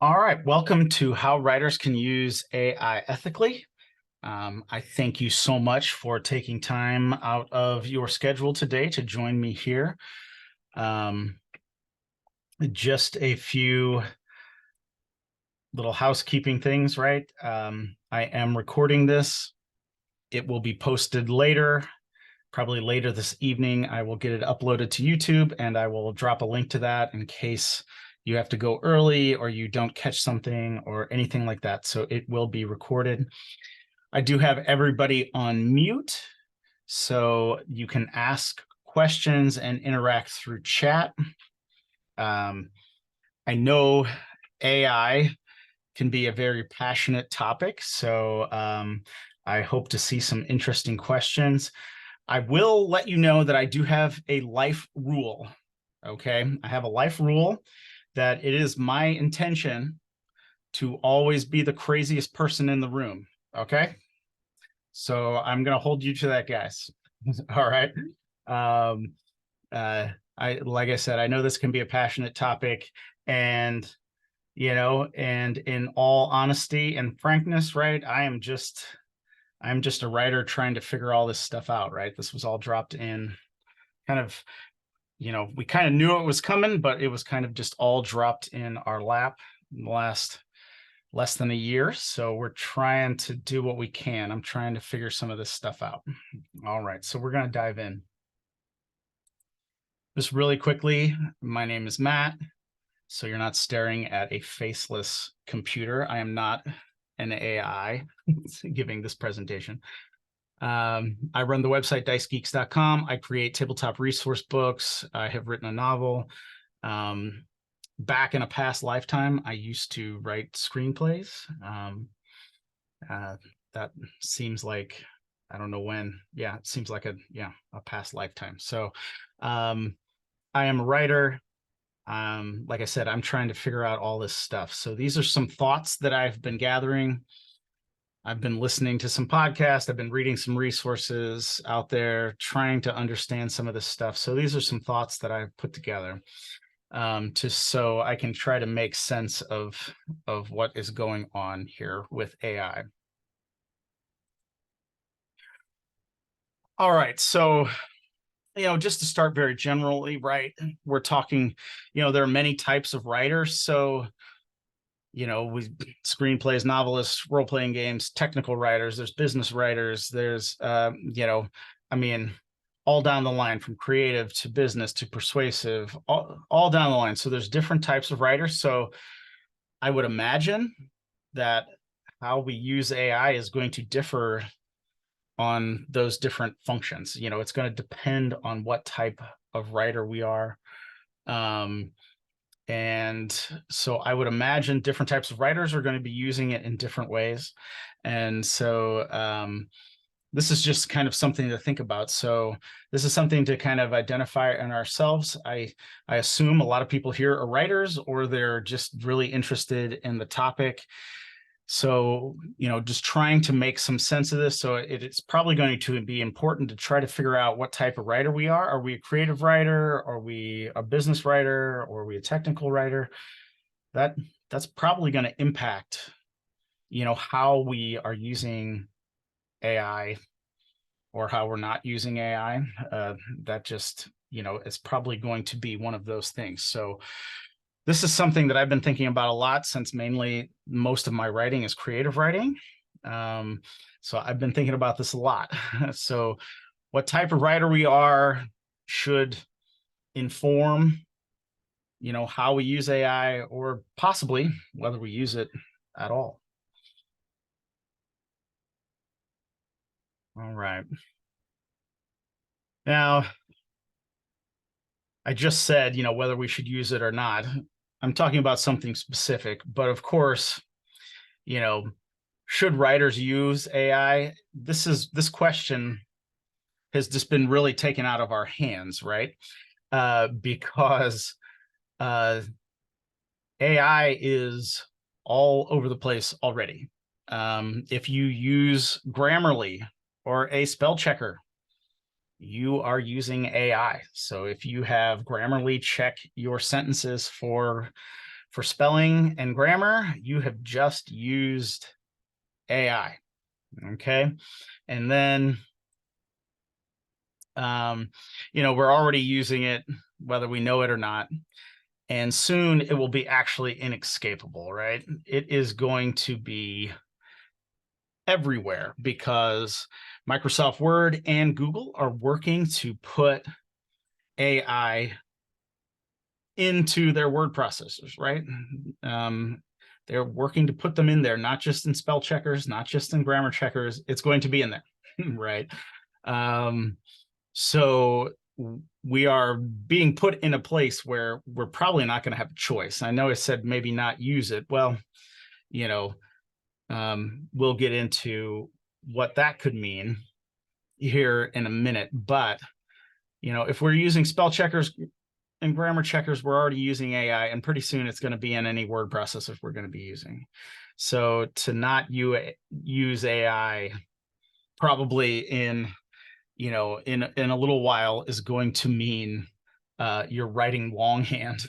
All right, welcome to How Writers Can Use AI Ethically. I thank you so much for taking time out of your schedule today to join me here. Just a few little housekeeping things, right? I am recording this. It will be posted later, probably later this evening. I will get it uploaded to YouTube and I will drop a link to that in case you have to go early or you don't catch something or anything like that. So it will be recorded. I do have everybody on mute, so you can ask questions and interact through chat. I know AI can be a very passionate topic, so I hope to see some interesting questions. I will let you know that I do have a life rule. Okay, I have a life rule that it is my intention to always be the craziest person in the room. Okay, so I'm going to hold you to that, guys. All right. Um, like I said, I know this can be a passionate topic, and and in all honesty and frankness, right, I'm just a writer trying to figure all this stuff out, right? This was all dropped in kind of, we kind of knew it was coming, but it was kind of just all dropped in our lap in the last less than a year. So we're trying to do what we can. I'm trying to figure some of this stuff out. All right, so we're going to dive in. Just really quickly, my name is Matt. So you're not staring at a faceless computer. I am not an AI giving this presentation. I run the website dicegeeks.com. I create tabletop resource books. I have written a novel. Back in a past lifetime, I used to write screenplays. That seems like, I don't know when. Yeah, it seems like a past lifetime. So I am a writer. Like I said, I'm trying to figure out all this stuff. So these are some thoughts that I've been gathering. I've been listening to some podcasts. I've been reading some resources out there, trying to understand some of this stuff. So these are some thoughts that I've put together so I can try to make sense of what is going on here with AI. All right, so just to start very generally, right? We're talking, there are many types of writers. So we screenplays, novelists, role-playing games, technical writers, there's business writers, there's I mean, all down the line, from creative to business to persuasive, all down the line. So there's different types of writers. So I would imagine that how we use AI is going to differ on those different functions. It's going to depend on what type of writer we are. And so I would imagine different types of writers are going to be using it in different ways. And so this is just kind of something to think about. So this is something to kind of identify in ourselves. I assume a lot of people here are writers, or they're just really interested in the topic. So, just trying to make some sense of this. So it's probably going to be important to try to figure out what type of writer we are. Are we a creative writer? Are we a business writer? Or are we a technical writer? That's probably going to impact, how we are using AI or how we're not using AI. That just, it's probably going to be one of those things. So this is something that I've been thinking about a lot, since mainly most of my writing is creative writing. So I've been thinking about this a lot. So what type of writer we are should inform, how we use AI, or possibly whether we use it at all. All right. Now, I just said, whether we should use it or not. I'm talking about something specific, but of course, should writers use AI? This question has just been really taken out of our hands, right? Because AI is all over the place already. If you use Grammarly or a spell checker, you are using AI. So if you have Grammarly check your sentences for For spelling and grammar, you have just used AI, okay? And then, we're already using it, whether we know it or not. And soon it will be actually inescapable, right? It is going to be everywhere because Microsoft Word and Google are working to put AI into their word processors, right? They're working to put them in there, not just in spell checkers, not just in grammar checkers. It's going to be in there, right? So we are being put in a place where we're probably not going to have a choice. I know I said maybe not use it. Well, we'll get into what that could mean here in a minute. But, if we're using spell checkers and grammar checkers, we're already using AI, and pretty soon it's going to be in any word processors we're going to be using. So to not use AI probably in a little while is going to mean you're writing longhand,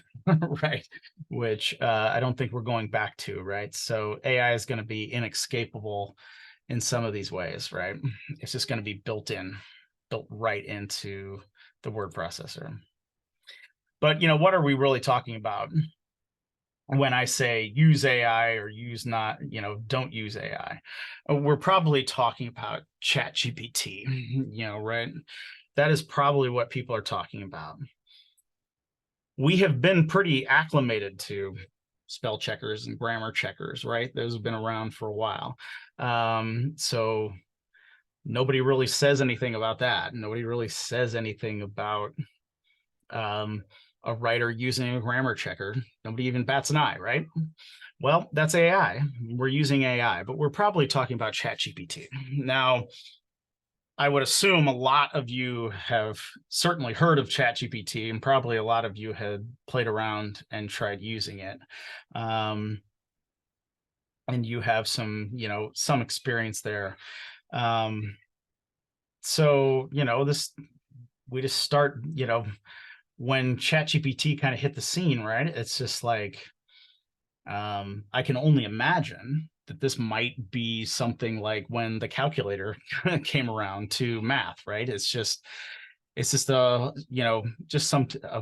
right? Which I don't think we're going back to, right? So AI is going to be inescapable in some of these ways, right? It's just going to be built right into the word processor. But, what are we really talking about when I say use AI or don't use AI? We're probably talking about ChatGPT, right? That is probably what people are talking about. We have been pretty acclimated to spell checkers and grammar checkers, right? Those have been around for a while. So nobody really says anything about that. Nobody really says anything about a writer using a grammar checker. Nobody even bats an eye, right? Well, that's AI. We're using AI, but we're probably talking about ChatGPT. Now, I would assume a lot of you have certainly heard of ChatGPT, and probably a lot of you had played around and tried using it. And you have some experience there. So, we just start, when ChatGPT kind of hit the scene, right? It's just like, I can only imagine that this might be something like when the calculator came around to math, right? It's just a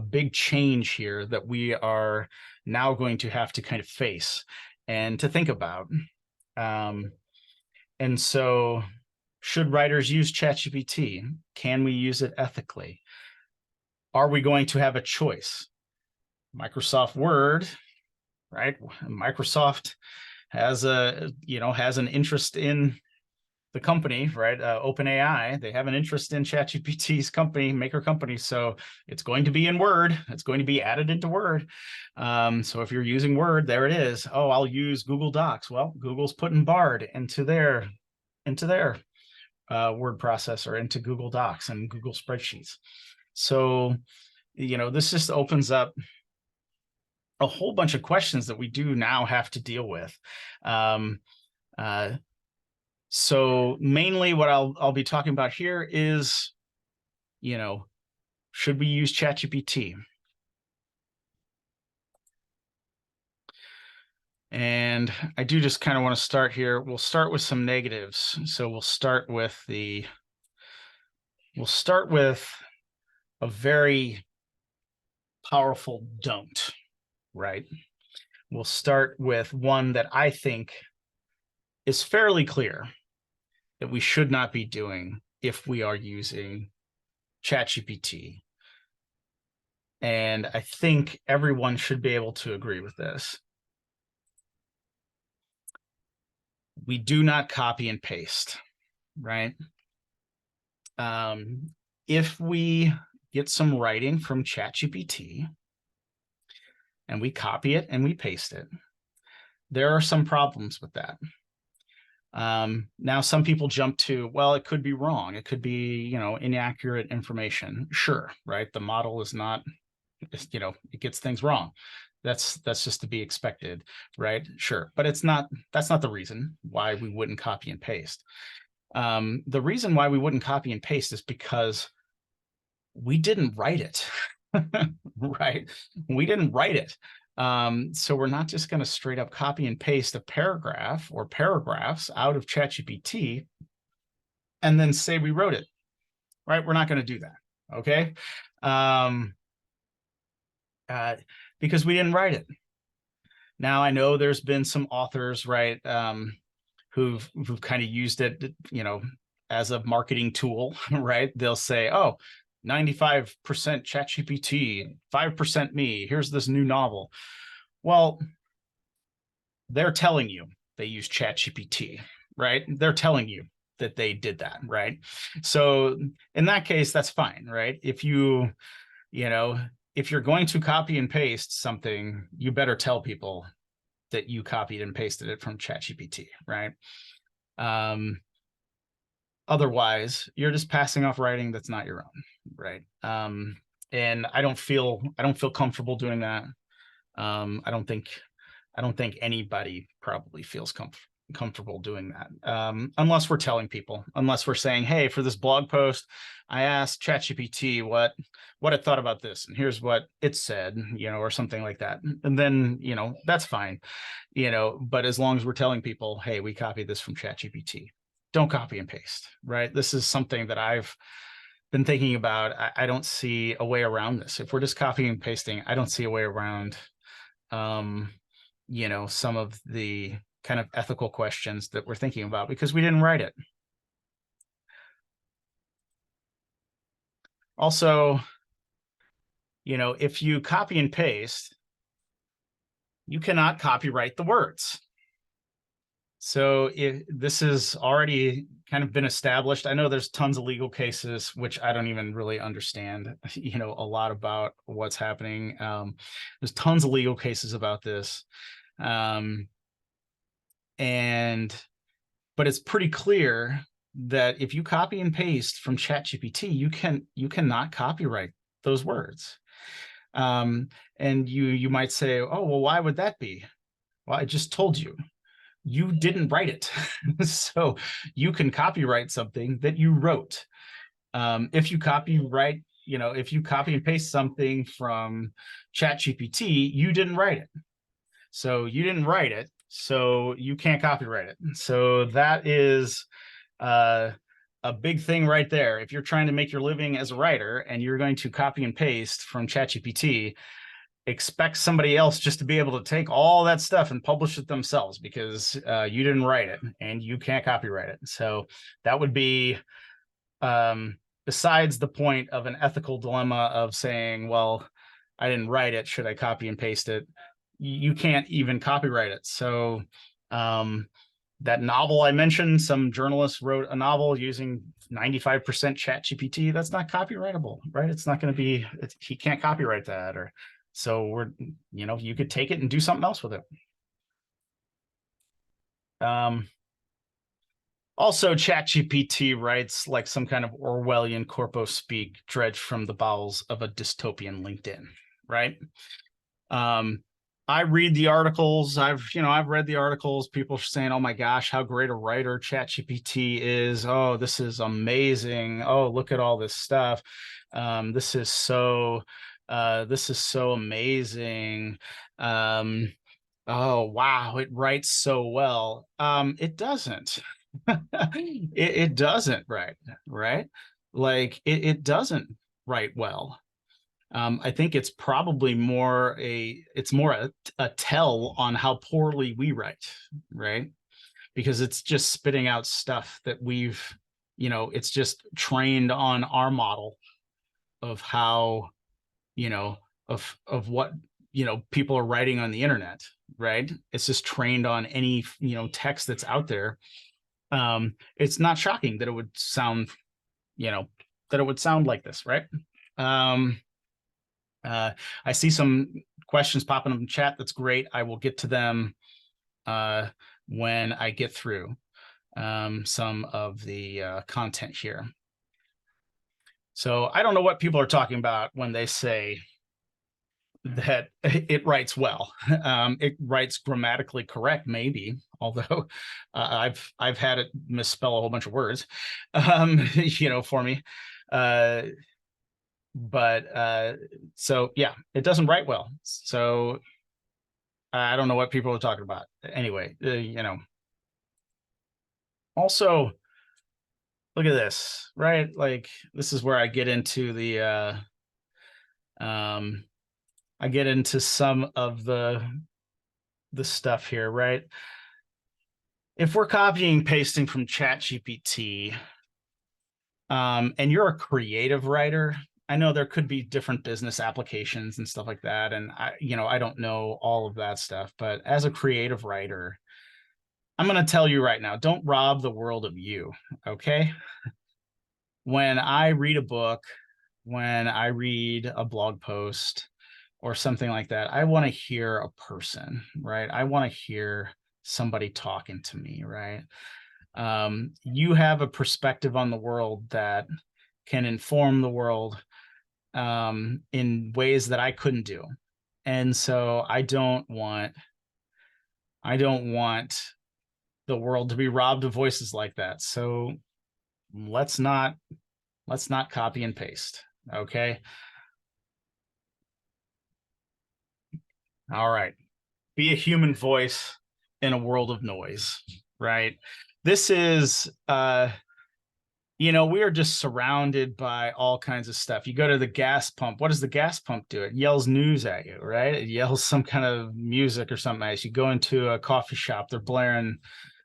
big change here that we are now going to have to kind of face and to think about. And so, should writers use ChatGPT? Can we use it ethically? Are we going to have a choice? Microsoft Word, right? Microsoft has an interest in the company, right? OpenAI, they have an interest in ChatGPT's maker company. So it's going to be in Word. It's going to be added into Word. So if you're using Word, there it is. Oh, I'll use Google Docs. Well, Google's putting Bard into their word processor, into Google Docs and Google Spreadsheets. So, this just opens up a whole bunch of questions that we do now have to deal with. So mainly what I'll be talking about here is, should we use ChatGPT? And I do just kind of want to start here. We'll start with some negatives. So we'll start with a very powerful don't, right? We'll start with one that I think is fairly clear that we should not be doing if we are using ChatGPT. And I think everyone should be able to agree with this. We do not copy and paste, right? If we get some writing from ChatGPT and we copy it and we paste it, there are some problems with that. Now, some people jump to, well, it could be wrong. It could be, inaccurate information. Sure, right? The model is not, it gets things wrong. That's just to be expected, right? Sure, but that's not the reason why we wouldn't copy and paste. The reason why we wouldn't copy and paste is because we didn't write it, right? We didn't write it. So we're not just going to straight up copy and paste a paragraph or paragraphs out of ChatGPT and then say we wrote it, right? We're not going to do that, okay? Because we didn't write it. Now, I know there's been some authors, right, who've kind of used it, you know, as a marketing tool, right? They'll say, oh, 95% ChatGPT, 5% me, here's this new novel. Well, they're telling you they use ChatGPT, right? They're telling you that they did that, right? So in that case, that's fine, right? If you know, if you're going to copy and paste something, you better tell people that you copied and pasted it from ChatGPT, right? Otherwise, you're just passing off writing that's not your own, right? And I don't feel comfortable doing that. I don't think anybody probably feels comfortable doing that, unless we're telling people, unless we're saying, hey, for this blog post, I asked ChatGPT what it thought about this, and here's what it said, you know, or something like that. And then, you know, that's fine, you know, but as long as we're telling people, hey, we copied this from ChatGPT, don't copy and paste, right? This is something that I've been thinking about. I don't see a way around this. If we're just copying and pasting, I don't see a way around, you know, some of the kind of ethical questions that we're thinking about because we didn't write it. Also, you know, if you copy and paste, you cannot copyright the words. So this has already kind of been established. I know there's tons of legal cases, which I don't even really understand, you know, a lot about what's happening. There's tons of legal cases about this. But it's pretty clear that if you copy and paste from ChatGPT, you cannot copyright those words. And you might say, oh, well, why would that be? Well, I just told you, you didn't write it. So you can copyright something that you wrote. If you copyright, you know, if you copy and paste something from ChatGPT, you didn't write it. So you didn't write it, so you can't copyright it. So that is a big thing right there. If you're trying to make your living as a writer and you're going to copy and paste from ChatGPT, expect somebody else just to be able to take all that stuff and publish it themselves because you didn't write it and you can't copyright it. So that would be, besides the point of an ethical dilemma of saying, well, I didn't write it, should I copy and paste it? You can't even copyright it. So that novel I mentioned, some journalist wrote a novel using 95% ChatGPT. That's not copyrightable, right? It's not going to be, he can't copyright that. Or so we're, you know, you could take it and do something else with it. Also, ChatGPT writes like some kind of Orwellian corpo speak dredged from the bowels of a dystopian LinkedIn, right? I read the articles. I've read the articles. People are saying, "Oh my gosh, how great a writer ChatGPT is! Oh, this is amazing! Oh, look at all this stuff. This is so amazing. Oh wow, it writes so well." It doesn't. It doesn't write, right? Like it doesn't write well. I think it's probably more a tell on how poorly we write, right? Because it's just spitting out stuff that we've, you know, it's just trained on our model of how, you know, of what, you know, people are writing on the internet, right? It's just trained on any, you know, text that's out there. It's not shocking that it would sound, you know, that it would sound like this, right? I see some questions popping up in chat. That's great. I will get to them when I get through some of the content here. So I don't know what people are talking about when they say that it writes well. It writes grammatically correct, maybe, although I've had it misspell a whole bunch of words, you know, for me. But so yeah, it doesn't write well. So I don't know what people are talking about. Anyway, you know, also look at this, right? Like this is where I get into the um I get into some of the stuff here, right? If we're copying pasting from ChatGPT, and you're a creative writer, I know there could be different business applications and stuff like that, and I don't know all of that stuff, but as a creative writer, I'm going to tell you right now, don't rob the world of you, okay? When I read a book, when I read a blog post or something like that, I want to hear a person, right? I want to hear somebody talking to me, right? You have a perspective on the world that can inform the world in ways that I couldn't do. And so I don't want the world to be robbed of voices like that. So let's not copy and paste. Okay. All right. Be a human voice in a world of noise, right? This is we are just surrounded by all kinds of stuff. You go to the gas pump. What does the gas pump do? It yells news at you, right? It yells some kind of music or something else. You go into a coffee shop, they're blaring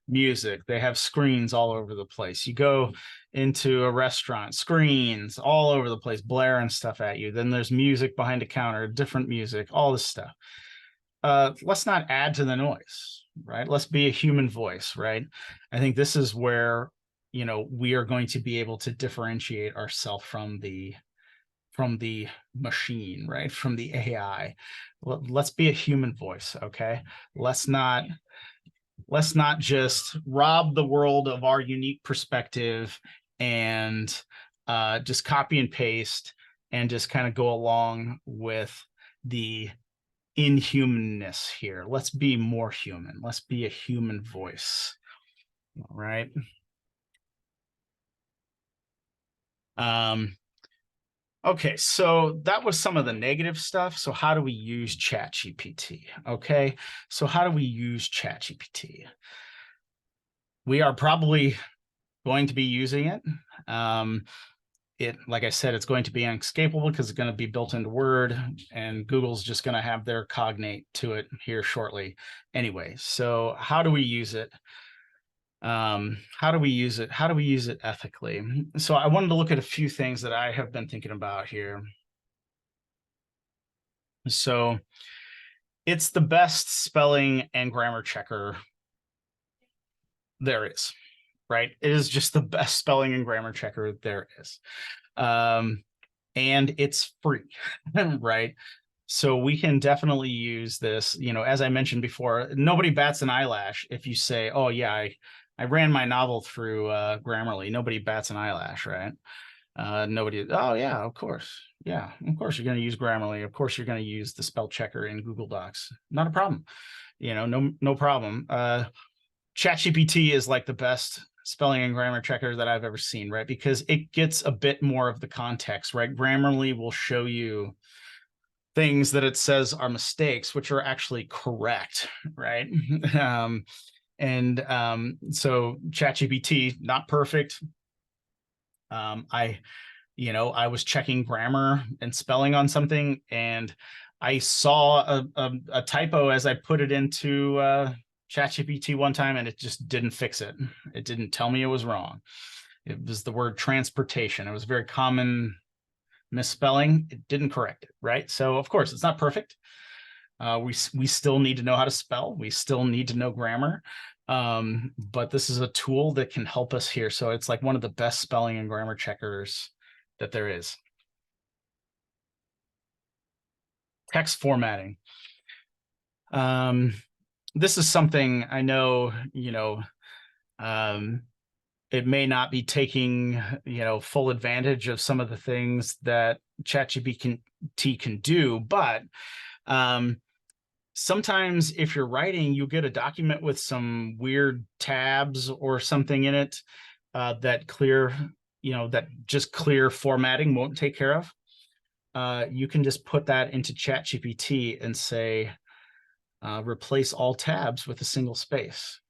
music. They have screens all over the place. You go into a restaurant, screens all over the place, blaring stuff at you. Then there's music behind the counter, different music, all this stuff. Let's not add to the noise, right? Let's be a human voice, right? I think this is where we are going to be able to differentiate ourselves from the machine, right? From the AI. Let's be a human voice, okay? Let's not just rob the world of our unique perspective and just copy and paste and just kind of go along with the inhumanness here. Let's be more human. Let's be a human voice. All right. Okay, so that was some of the negative stuff. So how do we use ChatGPT? Okay, so how do we use ChatGPT? We are probably going to be using it. Like I said, it's going to be unescapable because it's going to be built into Word, and Google's just going to have their cognate to it here shortly. Anyway, so how do we use it? How do we use it? How do we use it ethically? So I wanted to look at a few things that I have been thinking about here. So it's the best spelling and grammar checker there is, right? It is just the best spelling and grammar checker there is. And it's free, right? So we can definitely use this. As I mentioned before, nobody bats an eyelash if you say, oh yeah, I ran my novel through Grammarly. Nobody bats an eyelash, right? Nobody, oh yeah, of course. Yeah, of course you're going to use Grammarly. Of course you're going to use the spell checker in Google Docs. Not a problem. No problem. ChatGPT is like the best spelling and grammar checker that I've ever seen, right? Because it gets a bit more of the context, right? Grammarly will show you things that it says are mistakes, which are actually correct, right? So ChatGPT, not perfect. I was checking grammar and spelling on something, and I saw a typo as I put it into ChatGPT one time, and it just didn't fix it. It didn't tell me it was wrong. It was the word transportation. It was a very common misspelling. It didn't correct it, right? So of course it's not perfect. We still need to know how to spell. We still need to know grammar. But this is a tool that can help us here. So it's like one of the best spelling and grammar checkers that there is. Text formatting. This is something I know, it may not be taking, full advantage of some of the things that ChatGPT can do, but sometimes if you're writing, you get a document with some weird tabs or something in it that just clear formatting won't take care of. You can just put that into ChatGPT and say, replace all tabs with a single space,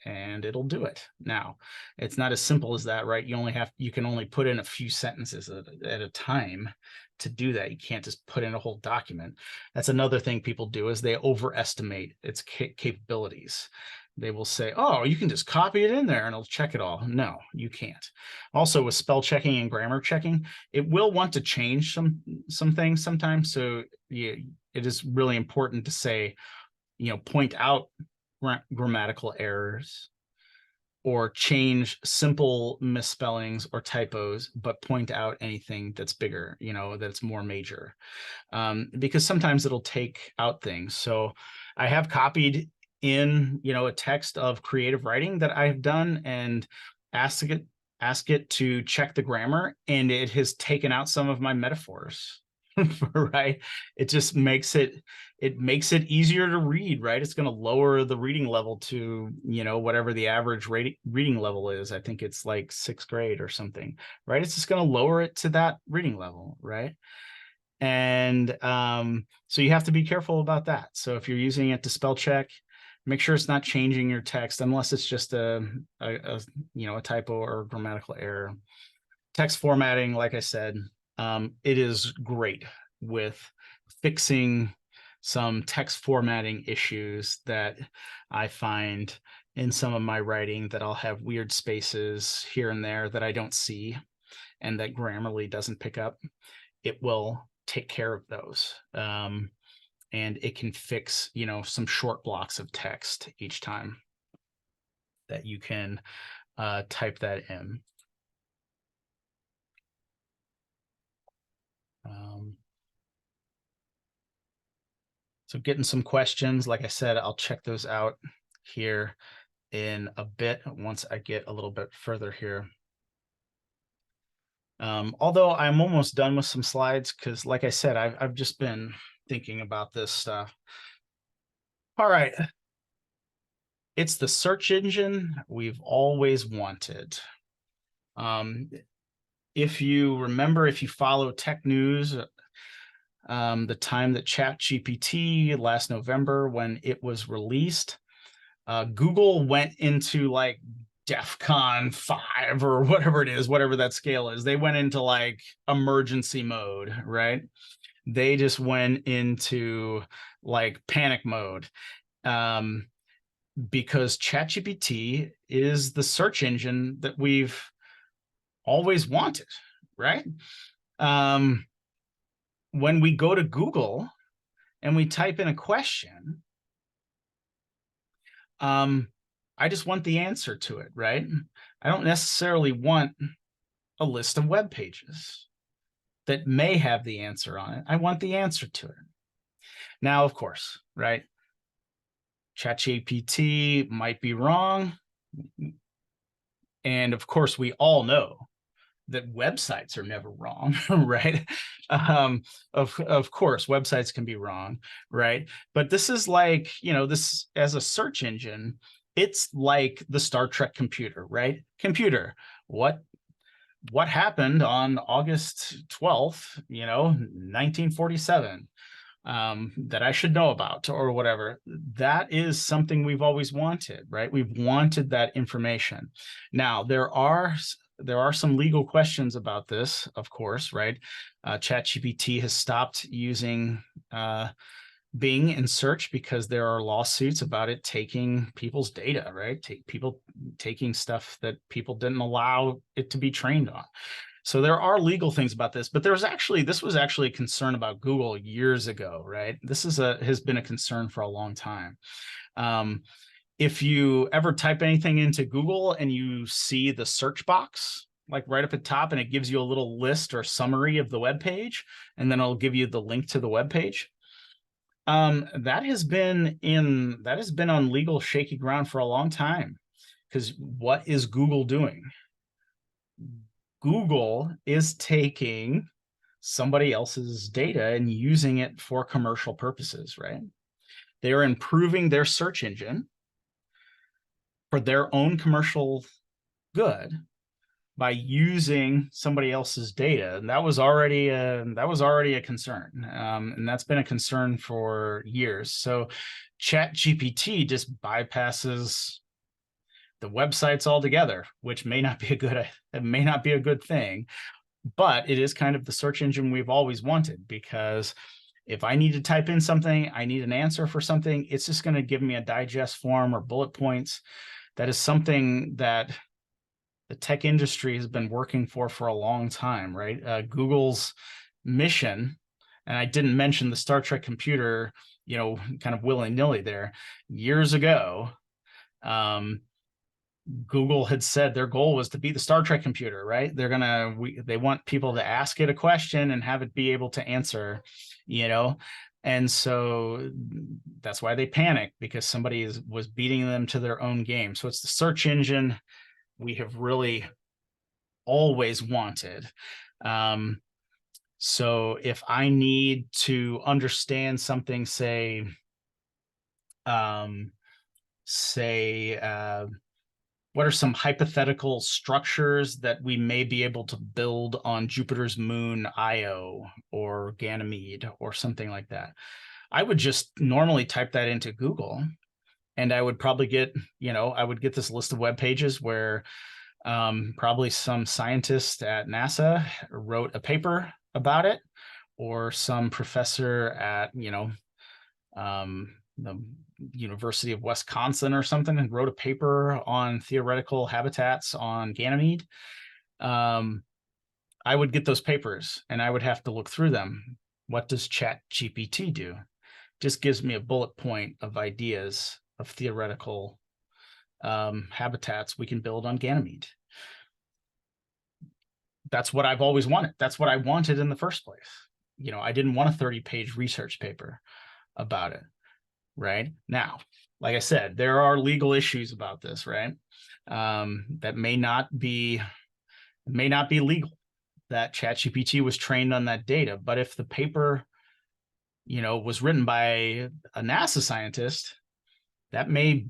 and it'll do it. Now, it's not as simple as that, right? You can only put in a few sentences at a time to do that. You can't just put in a whole document. That's another thing people do, is they overestimate its capabilities. They will say, oh, you can just copy it in there and it'll check it all. No, you can't. Also, with spell checking and grammar checking, it will want to change some things sometimes. So it is really important to say, point out grammatical errors, or change simple misspellings or typos, but point out anything that's bigger, that's more major, because sometimes it'll take out things. So I have copied in, a text of creative writing that I've done and ask it to check the grammar, and it has taken out some of my metaphors. Right? It just makes it easier to read, right? It's going to lower the reading level to, whatever the average reading level is. I think it's like 6th grade or something, right? It's just going to lower it to that reading level, right? And so you have to be careful about that. So if you're using it to spell check, make sure it's not changing your text unless it's just a typo or grammatical error. Text formatting, like I said, it is great with fixing some text formatting issues that I find in some of my writing, that I'll have weird spaces here and there that I don't see and that Grammarly doesn't pick up. It will take care of those. And it can fix, some short blocks of text each time that you can type that in. So getting some questions, like I said, I'll check those out here in a bit once I get a little bit further here. Although I'm almost done with some slides, because like I said, I've just been thinking about this stuff. All right. It's the search engine we've always wanted. If you remember, if you follow tech news, the time that ChatGPT last November, when it was released, Google went into like DEFCON 5 or whatever it is, whatever that scale is. They went into like emergency mode, right? They just went into like panic mode, because ChatGPT is the search engine that we've always wanted, right? When we go to Google and we type in a question, I just want the answer to it, right? I don't necessarily want a list of web pages that may have the answer on it. I want the answer to it. Now, of course, right? ChatGPT might be wrong. And of course, we all know that websites are never wrong, right? Of course, websites can be wrong, right? But this is like, this as a search engine, it's like the Star Trek computer, right? Computer, what happened on August 12th, 1947, that I should know about, or whatever. That is something we've always wanted, right? We've wanted that information. Now, there are some legal questions about this, of course, right? ChatGPT has stopped using Bing in search because there are lawsuits about it taking people's data, right? Taking stuff that people didn't allow it to be trained on. So there are legal things about this, but this was actually a concern about Google years ago, right? This has been a concern for a long time. If you ever type anything into Google and you see the search box, like right up at top, and it gives you a little list or summary of the web page, and then it'll give you the link to the web page. That has been on legal shaky ground for a long time, because what is Google doing? Google is taking somebody else's data and using it for commercial purposes, right? They're improving their search engine for their own commercial good, by using somebody else's data. And that was already a concern. And that's been a concern for years. So ChatGPT just bypasses the websites altogether, which may not be a good thing, but it is kind of the search engine we've always wanted, because if I need to type in something, I need an answer for something, it's just going to give me a digest form or bullet points. That is something that the tech industry has been working for a long time, right? Google's mission, and I didn't mention the Star Trek computer, kind of willy-nilly there. Years ago, Google had said their goal was to be the Star Trek computer, right? They want people to ask it a question and have it be able to answer, and so that's why they panicked, because somebody was beating them to their own game. So it's the search engine we have really always wanted. So if I need to understand something, say, what are some hypothetical structures that we may be able to build on Jupiter's moon Io or Ganymede or something like that? I would just normally type that into Google, and I would probably get, this list of web pages where probably some scientist at NASA wrote a paper about it, or some professor at, the University of Wisconsin or something, and wrote a paper on theoretical habitats on Ganymede. I would get those papers and I would have to look through them. What does ChatGPT do? Just gives me a bullet point of ideas of theoretical habitats we can build on Ganymede. That's what I've always wanted. That's what I wanted in the first place. I didn't want a 30-page research paper about it. Right now, like I said, there are legal issues about this, right? That may not be legal, that ChatGPT was trained on that data. But if the paper, was written by a NASA scientist, that may,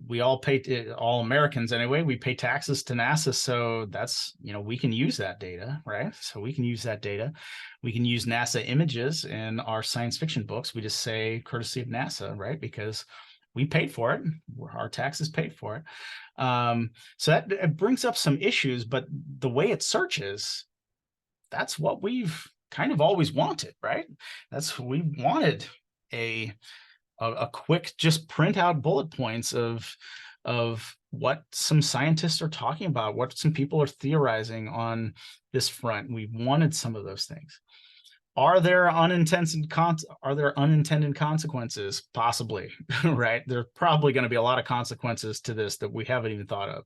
we all pay, all Americans anyway, we pay taxes to NASA. So that's, we can use that data, right? So we can use that data. We can use NASA images in our science fiction books. We just say courtesy of NASA, right? Because we paid for it. Our taxes paid for it. So that it brings up some issues, but the way it searches, that's what we've kind of always wanted, right? We wanted a quick, just print out bullet points of what some scientists are talking about, what some people are theorizing on this front. We wanted some of those things. Are there unintended consequences? Possibly, right? There's probably going to be a lot of consequences to this that we haven't even thought of.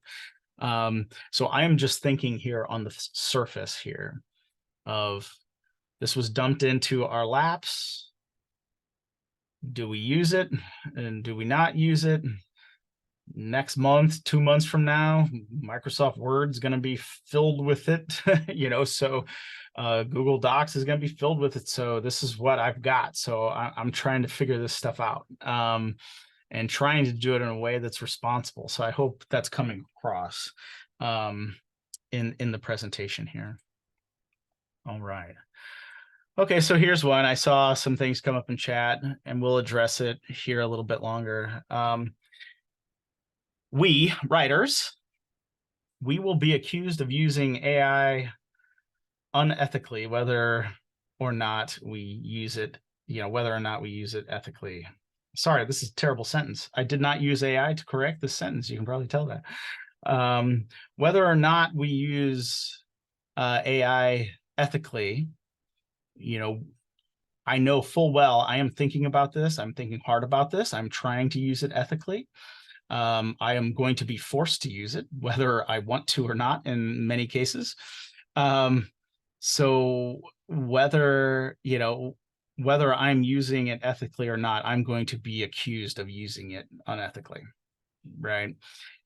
So I am just thinking here on the surface here of, this was dumped into our laps. Do we use it and do we not use it? Next month, 2 months from now, Microsoft Word's going to be filled with it, so Google Docs is going to be filled with it. So this is what I've got. So I'm trying to figure this stuff out, and trying to do it in a way that's responsible. So I hope that's coming across in the presentation here. All right. Okay, so here's one. I saw some things come up in chat, and we'll address it here a little bit longer. We, writers, we will be accused of using AI unethically, whether or not we use it, ethically. Sorry, this is a terrible sentence. I did not use AI to correct this sentence. You can probably tell that. Whether or not we use AI ethically, I know full well I am thinking about this. I'm thinking hard about this. I'm trying to use it ethically. I am going to be forced to use it, whether I want to or not, in many cases. So whether I'm using it ethically or not, I'm going to be accused of using it unethically, right?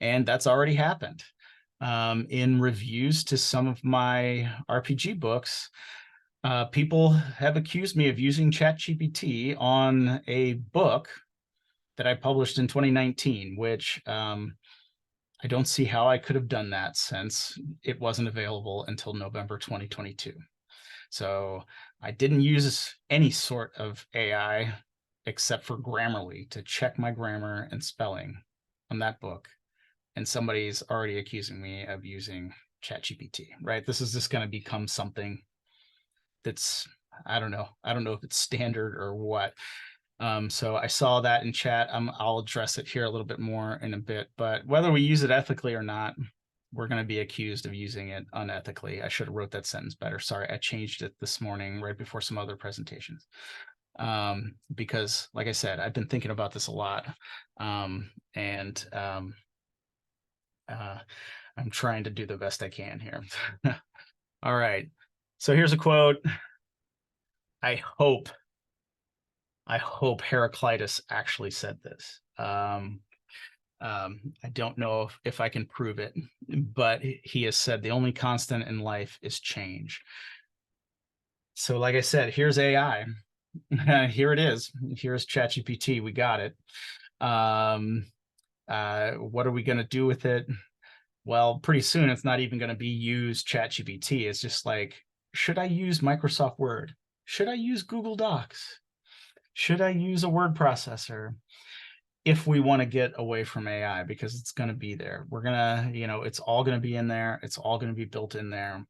And that's already happened. In reviews to some of my RPG books, people have accused me of using ChatGPT on a book that I published in 2019, which I don't see how I could have done that since it wasn't available until November 2022. So I didn't use any sort of AI except for Grammarly to check my grammar and spelling on that book. And somebody's already accusing me of using ChatGPT, right? This is just going to become something that's, I don't know if it's standard or what. So I saw that in chat. I'll address it here a little bit more in a bit, but whether we use it ethically or not, we're going to be accused of using it unethically. I should have wrote that sentence better. Sorry, I changed it this morning right before some other presentations. Because like I said, I've been thinking about this a lot. I'm trying to do the best I can here. All right. So here's a quote. I hope Heraclitus actually said this. I don't know if I can prove it, but he has said the only constant in life is change. So like I said, here's AI. Here it is. Here's ChatGPT. We got it. What are we going to do with it? Well, pretty soon it's not even going to be use ChatGPT. It's just like, should I use Microsoft Word? Should I use Google Docs? Should I use a word processor? If we want to get away from AI, because it's going to be there. We're going to, it's all going to be in there. It's all going to be built in there.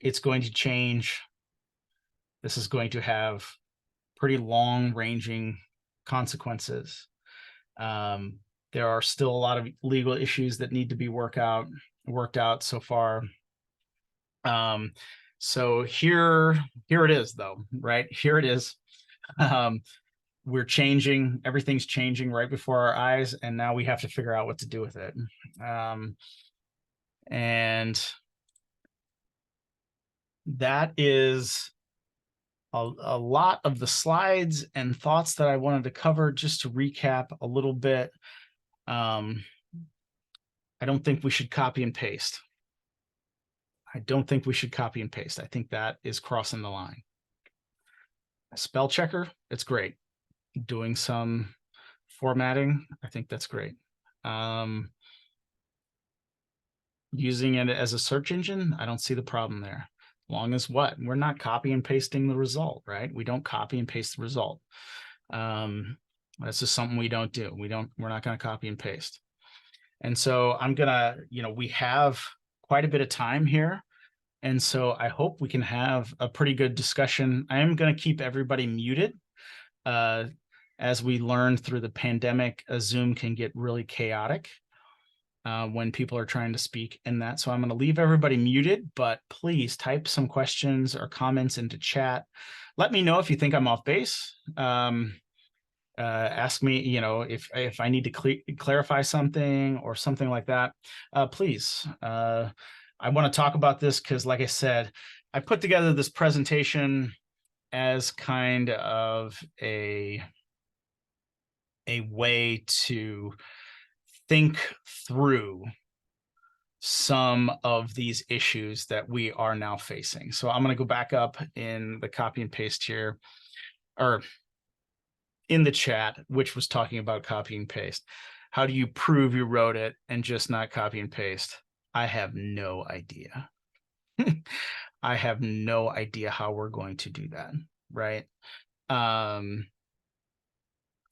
It's going to change. This is going to have pretty long-ranging consequences. There are still a lot of legal issues that need to be worked out so far. So here it is, though, right? Here it is. We're changing. Everything's changing right before our eyes, and now we have to figure out what to do with it. And that is a lot of the slides and thoughts that I wanted to cover. Just to recap a little bit, I don't think we should copy and paste. I don't think we should copy and paste. I think that is crossing the line. A spell checker, it's great. Doing some formatting, I think that's great. Using it as a search engine, I don't see the problem there. Long as what? We're not copy and pasting the result, right? We don't copy and paste the result. That's just something we don't do. We're not going to copy and paste. And so I'm gonna, we have quite a bit of time here. And so I hope we can have a pretty good discussion. I am going to keep everybody muted. As we learned through the pandemic, Zoom can get really chaotic when people are trying to speak in that. So I'm going to leave everybody muted, but please type some questions or comments into chat. Let me know if you think I'm off base. Ask me, if I need to clarify something or something like that, please. I want to talk about this because, like I said, I put together this presentation as kind of a way to think through some of these issues that we are now facing. So I'm going to go back up in the copy and paste here, or in the chat, which was talking about copy and paste. How do you prove you wrote it and just not copy and paste? I have no idea. I have no idea how we're going to do that, right? And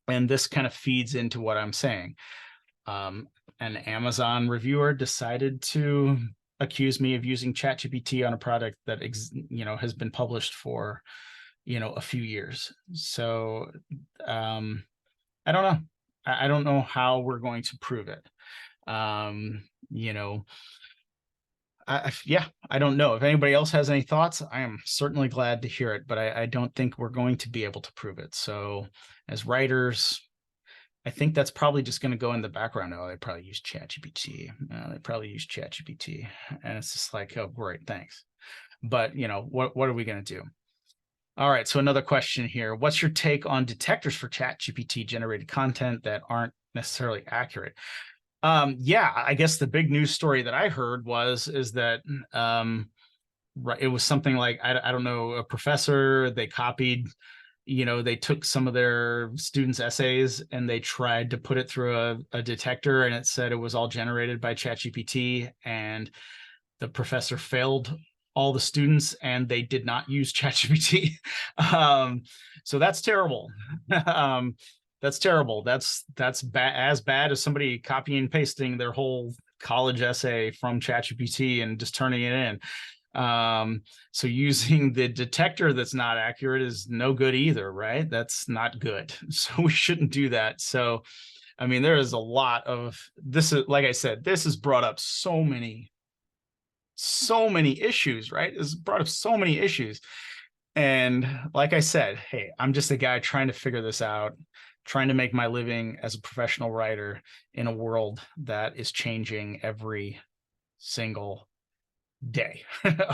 this kind of feeds into what I'm saying. An Amazon reviewer decided to accuse me of using ChatGPT on a product that has been published for a few years. So I don't know. I don't know how we're going to prove it. I don't know. If anybody else has any thoughts, I am certainly glad to hear it, but I don't think we're going to be able to prove it. So as writers, I think that's probably just going to go in the background. Oh, they probably use ChatGPT. They probably use ChatGPT. And it's just like, oh, great, thanks. But, what are we going to do? All right, so another question here. What's your take on detectors for ChatGPT generated content that aren't necessarily accurate? Yeah, I guess the big news story that I heard is that it was something like, I don't know, a professor, they copied, they took some of their students' essays and they tried to put it through a detector, and it said it was all generated by ChatGPT, and the professor failed all the students and they did not use ChatGPT. So that's terrible. That's terrible. That's as bad as somebody copying and pasting their whole college essay from ChatGPT and just turning it in. So using the detector that's not accurate is no good either, right? That's not good. So we shouldn't do that. So, I mean, there is a lot of this. Like I said, this has brought up so many issues, right? It's brought up so many issues. And like I said, hey, I'm just a guy trying to figure this out, trying to make my living as a professional writer in a world that is changing every single day.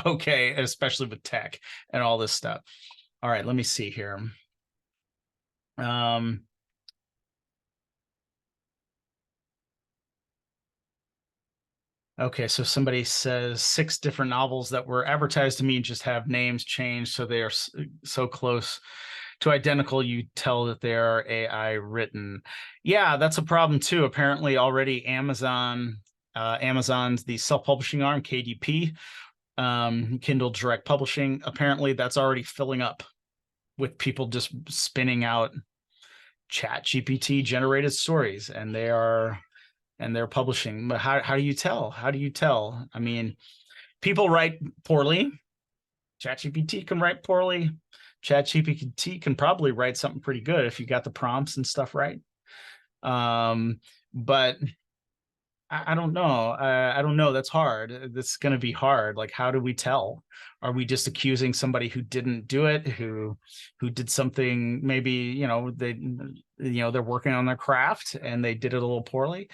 Okay, especially with tech and all this stuff. All right, let me see here. Okay, so somebody says 6 different novels that were advertised to me just have names changed, so they are so close to identical you tell that they are AI written. Yeah, that's a problem too. Apparently already Amazon's the self-publishing arm, KDP, Kindle Direct Publishing, apparently that's already filling up with people just spinning out ChatGPT generated stories, and they're publishing. But how do you tell? How do you tell? I mean, people write poorly. ChatGPT can write poorly. ChatGPT can probably write something pretty good if you got the prompts and stuff right. But I don't know. I don't know. That's hard. That's going to be hard. Like, how do we tell? Are we just accusing somebody who didn't do it, who did something? Maybe they're working on their craft and they did it a little poorly.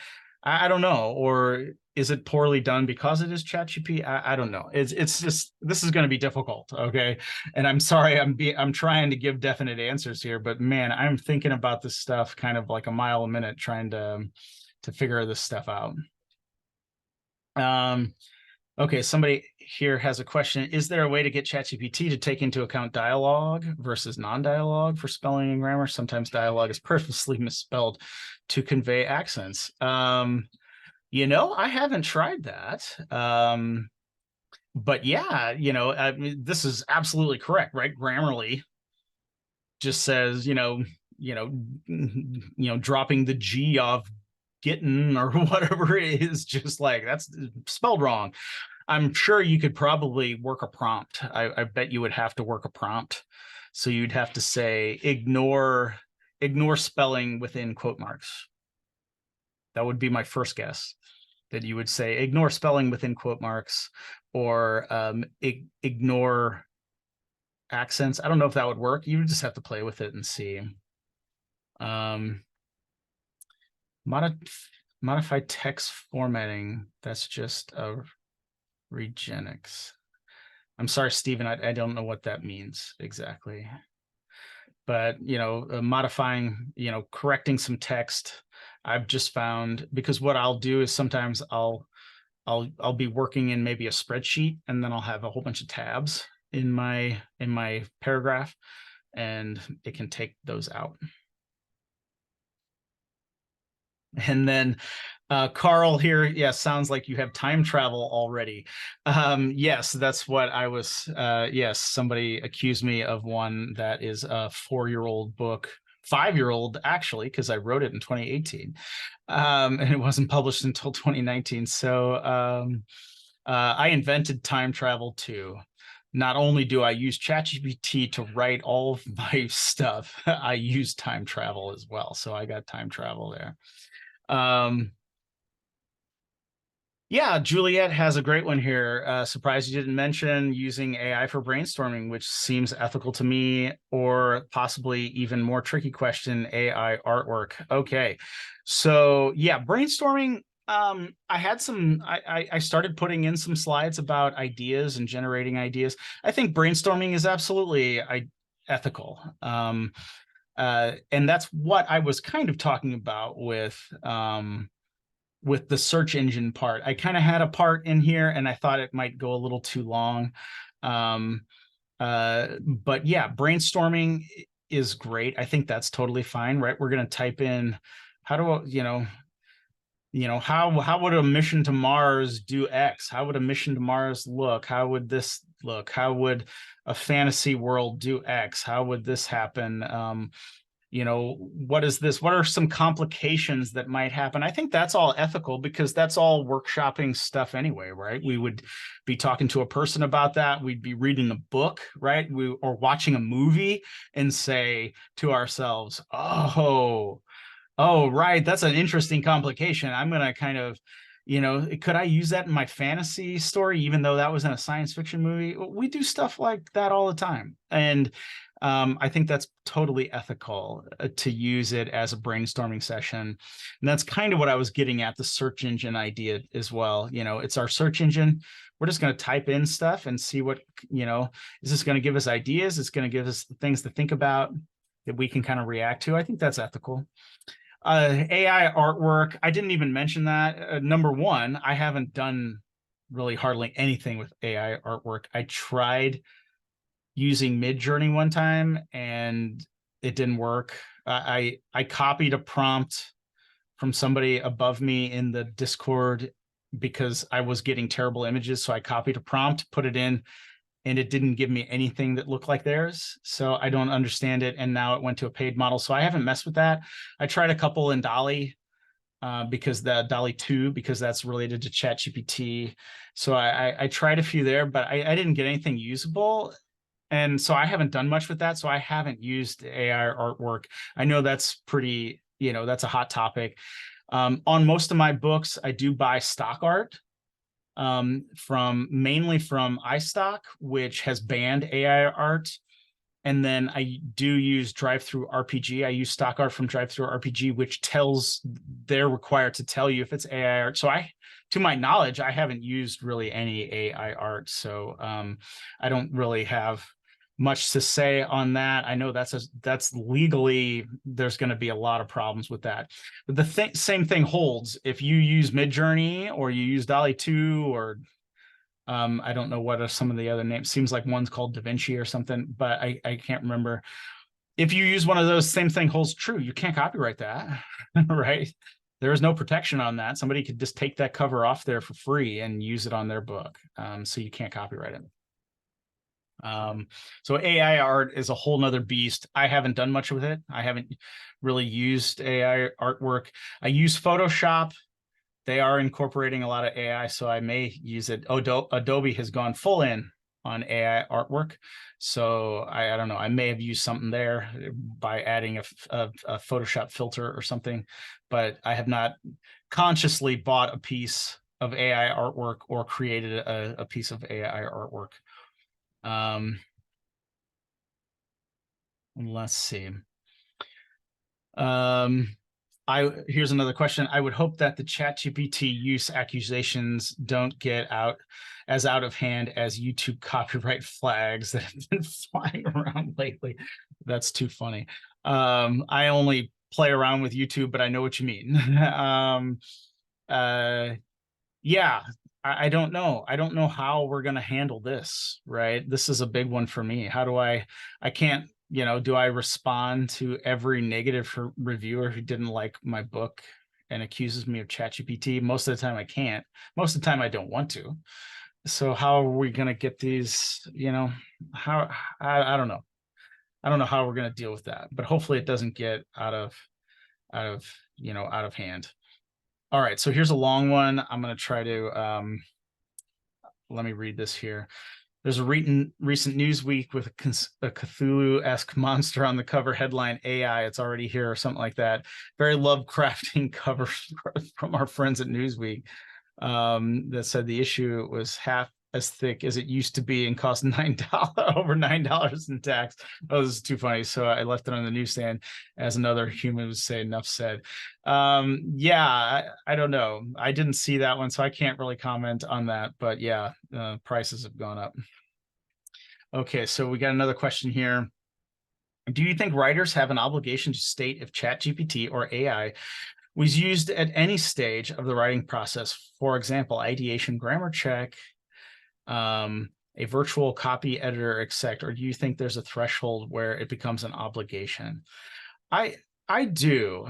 I don't know. Or is it poorly done because it is ChatGPT? I don't know. It's just, this is going to be difficult. Okay, and I'm sorry. I'm trying to give definite answers here, but man, I'm thinking about this stuff kind of like a mile a minute, trying to figure this stuff out. Okay, somebody here has a question. Is there a way to get ChatGPT to take into account dialogue versus non-dialogue for spelling and grammar? Sometimes dialogue is purposely misspelled to convey accents. I haven't tried that. But yeah, I mean, this is absolutely correct, right? Grammarly just says, dropping the G off getting or whatever it is, just like that's spelled wrong. I'm sure you could probably work a prompt. I bet you would have to work a prompt. So you'd have to say ignore spelling within quote marks. That would be my first guess, that you would say ignore spelling within quote marks, or ignore accents. I don't know if that would work. You would just have to play with it and see. Modified text formatting. That's just a Regenix. I'm sorry, Stephen. I don't know what that means exactly. But modifying, correcting some text. I've just found, because what I'll do is sometimes I'll be working in maybe a spreadsheet, and then I'll have a whole bunch of tabs in my paragraph, and it can take those out. And then Carl here, yeah, sounds like you have time travel already. Yes, that's what I was. Yes, somebody accused me of one that is a 4-year-old book, 5-year-old actually, because I wrote it in 2018, and it wasn't published until 2019. So I invented time travel too. Not only do I use ChatGPT to write all of my stuff, I use time travel as well. So I got time travel there. Yeah, Juliet has a great one here. Surprised you didn't mention using AI for brainstorming, which seems ethical to me, or possibly even more tricky question, AI artwork. Okay, so yeah, brainstorming. I had some, I started putting in some slides about ideas and generating ideas. I think brainstorming is absolutely ethical. And that's what I was kind of talking about with the search engine part. I kind of had a part in here and I thought it might go a little too long. But yeah, brainstorming is great. I think that's totally fine, right? We're going to type in, how do, how would a mission to Mars do X? How would a mission to Mars look? How would this look? How would a fantasy world do X? How would this happen? What is this? What are some complications that might happen? I think that's all ethical, because that's all workshopping stuff anyway, right? We would be talking to a person about that. We'd be reading a book, right? Or watching a movie and say to ourselves, oh, right, that's an interesting complication. I'm going to kind of, could I use that in my fantasy story, even though that was in a science fiction movie? We do stuff like that all the time. And I think that's totally ethical to use it as a brainstorming session. And that's kind of what I was getting at, the search engine idea as well. It's our search engine. We're just going to type in stuff and see what, is this going to give us ideas? It's going to give us things to think about that we can kind of react to. I think that's ethical. AI artwork, I didn't even mention that. Number one, I haven't done really hardly anything with AI artwork. I tried using Midjourney one time and it didn't work. I copied a prompt from somebody above me in the Discord because I was getting terrible images. So I copied a prompt, put it in, and it didn't give me anything that looked like theirs. So I don't understand it. And now it went to a paid model. So I haven't messed with that. I tried a couple in DALL-E because the DALL-E 2, because that's related to ChatGPT. So I tried a few there, but I didn't get anything usable. And so I haven't done much with that. So I haven't used AI artwork. I know that's pretty, that's a hot topic. On most of my books, I do buy stock art. Mainly from iStock, which has banned AI art. And then I do use DriveThruRPG. I use stock art from DriveThruRPG, which they're required to tell you if it's AI art. So to my knowledge, I haven't used really any AI art. So I don't really have much to say on that. I know that's legally, there's going to be a lot of problems with that. But the same thing holds if you use Midjourney or you use DALL-E 2 or I don't know what are some of the other names. Seems like one's called DaVinci or something, but I can't remember. If you use one of those, same thing holds true. You can't copyright that, right? There is no protection on that. Somebody could just take that cover off there for free and use it on their book. So you can't copyright it. So AI art is a whole nother beast. I haven't done much with it. I haven't really used AI artwork. I use Photoshop. They are incorporating a lot of AI, so I may use it. Adobe has gone full in on AI artwork. So I don't know, I may have used something there by adding a Photoshop filter or something, but I have not consciously bought a piece of AI artwork or created a piece of AI artwork. Let's see. Here's another question. I would hope that the ChatGPT use accusations don't get out of hand as YouTube copyright flags that have been flying around lately. That's too funny. I only play around with YouTube, but I know what you mean. Yeah, I don't know. I don't know how we're going to handle this, right? This is a big one for me. How do I can't, do I respond to every negative reviewer who didn't like my book and accuses me of ChatGPT? Most of the time I can't. Most of the time I don't want to. So how are we going to get these, how, I don't know. I don't know how we're going to deal with that, but hopefully it doesn't get out of hand. All right, so here's a long one. I'm going to try to, let me read this here. There's a recent Newsweek with a Cthulhu-esque monster on the cover, headline AI, it's already here, or something like that. Very Lovecraftian cover from our friends at Newsweek that said the issue was half as thick as it used to be and cost $9 over $9 in tax. Oh, this is too funny. So I left it on the newsstand, as another human would say, enough said. Yeah, I don't know. I didn't see that one, so I can't really comment on that. But yeah, prices have gone up. Okay, so we got another question here. Do you think writers have an obligation to state if ChatGPT or AI was used at any stage of the writing process? For example, ideation, grammar check, a virtual copy editor exec, or do you think there's a threshold where it becomes an obligation? I do.